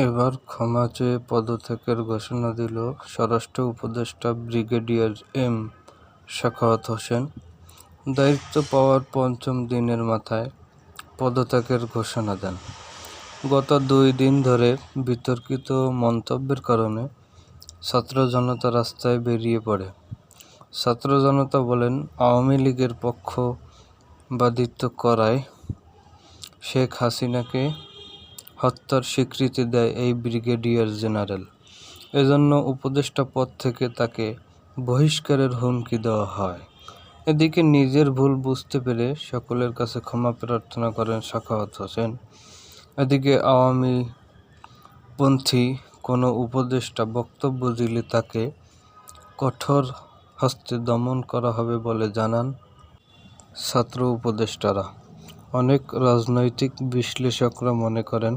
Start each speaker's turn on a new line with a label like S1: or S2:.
S1: এবার ক্ষমা চেয়ে পদত্যাগের ঘোষণা দিল স্বরাষ্ট্র উপদেষ্টা ব্রিগেডিয়ার এম সাখাওয়াত হোসেন। দায়িত্ব পাওয়ার পঞ্চম দিনের মাথায় পদত্যাগের ঘোষণা দেন। গত 2 দিন ধরে বিতর্কিত মন্তব্যের কারণে ছাত্র জনতা রাস্তায় বেরিয়ে পড়ে। ছাত্র জনতা বলেন, আওয়ামী লীগের পক্ষপাতিত্ব করায় শেখ হাসিনাকে হত্যার স্বীকৃতি দেয় এই ব্রিগেডিয়ার জেনারেল। এজন্য উপদেষ্টা পদ থেকে তাকে বহিষ্কারের হুমকি দেওয়া হয়। এদিকে নিজের ভুল বুঝতে পেরে সকলের কাছে ক্ষমা প্রার্থনা করেন সাখাওয়াত হোসেন। এদিকে আওয়ামীপন্থী কোনো উপদেষ্টা বক্তব্য দিলে তাকে কঠোর হস্তে দমন করা হবে বলে জানান ছাত্র উপদেষ্টারা। অনেক রাজনৈতিক বিশ্লেষকরা মনে করেন,